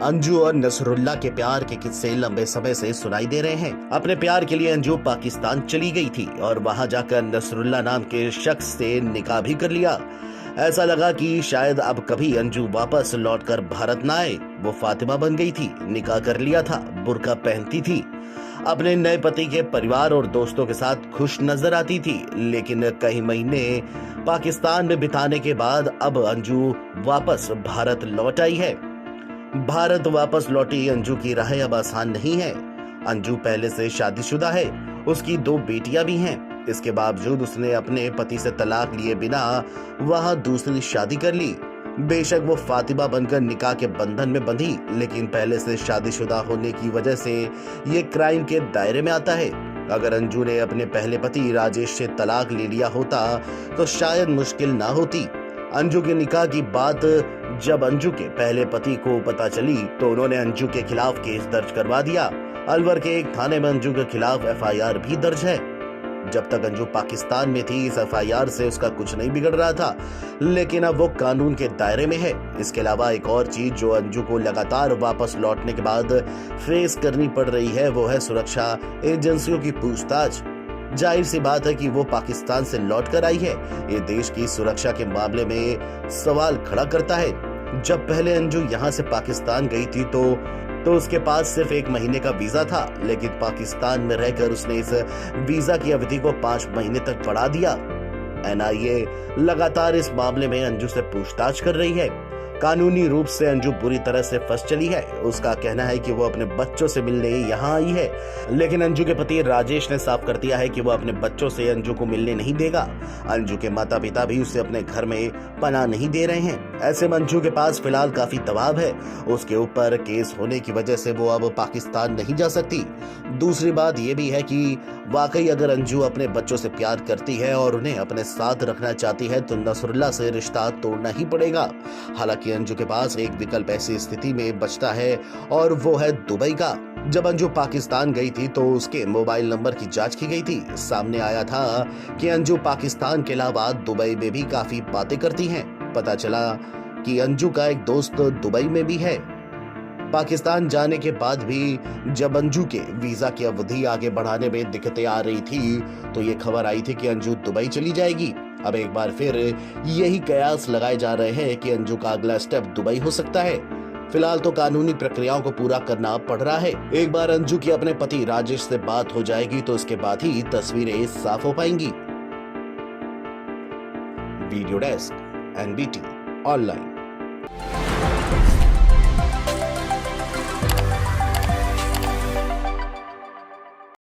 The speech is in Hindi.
अंजू और नसरुल्ला के प्यार के किस्से लंबे समय से सुनाई दे रहे हैं। अपने प्यार के लिए अंजू पाकिस्तान चली गई थी और वहां जाकर नसरुल्ला नाम के शख्स से निकाह भी कर लिया। ऐसा लगा कि शायद अब कभी अंजू वापस लौटकर भारत न आए। वो फातिमा बन गई थी, निकाह कर लिया था, बुर्का पहनती थी, अपने नए पति के परिवार और दोस्तों के साथ खुश नजर आती थी। लेकिन कई महीने पाकिस्तान में बिताने के बाद अब अंजू वापस भारत लौट आई है। भारत वापस लौटी अंजू की राह अब आसान नहीं है। अंजू पहले से शादीशुदा है, उसकी 2 बेटियां भी हैं। इसके बावजूद उसने अपने पति से तलाक लिए बिना वहां दूसरी शादी कर ली। बेशक वो फातिमा बनकर निकाह के बंधन में बंधी, लेकिन पहले से शादीशुदा होने की वजह से ये क्राइम के दायरे में आता है। अगर अंजू ने अपने पहले पति राजेश से तलाक ले लिया होता तो शायद मुश्किल ना होती। अंजू के निकाह की बात जब अंजू के पहले पति को पता चली तो उन्होंने अंजू के खिलाफ केस दर्ज करवा दिया। अलवर के एक थाने में अंजू के खिलाफ एफआईआर भी दर्ज है। जब तक अंजू पाकिस्तान में थी इस एफआईआर से उसका कुछ नहीं बिगड़ रहा था, लेकिन अब वो कानून के दायरे में है। इसके अलावा एक और चीज जो अंजू को लगातार वापस लौटने के बाद फेस करनी पड़ रही है वो है सुरक्षा एजेंसियों की पूछताछ। जाहिर सी बात है कि वो पाकिस्तान से लौट कर आई है। ये देश की सुरक्षा के मामले में सवाल खड़ा करता है। जब पहले अंजू यहाँ से पाकिस्तान गई थी तो उसके पास सिर्फ 1 महीने का वीजा था, लेकिन पाकिस्तान में रहकर उसने इस वीजा की अवधि को 5 महीने तक बढ़ा दिया। एनआईए लगातार इस मामले में अंजू से पूछताछ कर रही है। कानूनी रूप से अंजू बुरी तरह से फंस चली है। उसका कहना है कि वो अपने बच्चों से मिलने यहाँ आई है, लेकिन अंजू के पति राजेश ने साफ कर दिया है कि वो अपने बच्चों से अंजू को मिलने नहीं देगा। अंजू के माता पिता भी उसे अपने घर में पनाह नहीं दे रहे हैं। ऐसे में अंजू के पास फिलहाल काफी दबाव है। उसके ऊपर केस होने की वजह से वो अब पाकिस्तान नहीं जा सकती। दूसरी बात यह भी है कि वाकई अगर अंजू अपने बच्चों से प्यार करती है और उन्हें अपने साथ रखना चाहती है तो नसरुल्ला से रिश्ता तोड़ना ही पड़ेगा। हालांकि अंजू के पास एक विकल्प ऐसी स्थिति में बचता है और वो है दुबई का। जब अंजू पाकिस्तान गई थी तो उसके मोबाइल नंबर की जांच की गई थी। सामने आया था कि अंजू पाकिस्तान के अलावा दुबई में भी काफी बातें करती हैं। पता चला कि अंजू का एक दोस्त दुबई में भी है। पाकिस्तान जाने के बाद भी जब अंजू के वीजा की अवधि आगे बढ़ाने में दिक्कतें आ रही थी तो ये खबर आई थी कि अंजू दुबई चली जाएगी। अब एक बार फिर यही कयास लगाए जा रहे हैं कि अंजू का अगला स्टेप दुबई हो सकता है। फिलहाल तो कानूनी प्रक्रियाओं को पूरा करना पड़ रहा है। एक बार अंजू की अपने पति राजेश से बात हो जाएगी तो उसके बाद ही तस्वीरें साफ हो पाएंगी। Video desk, NBT online.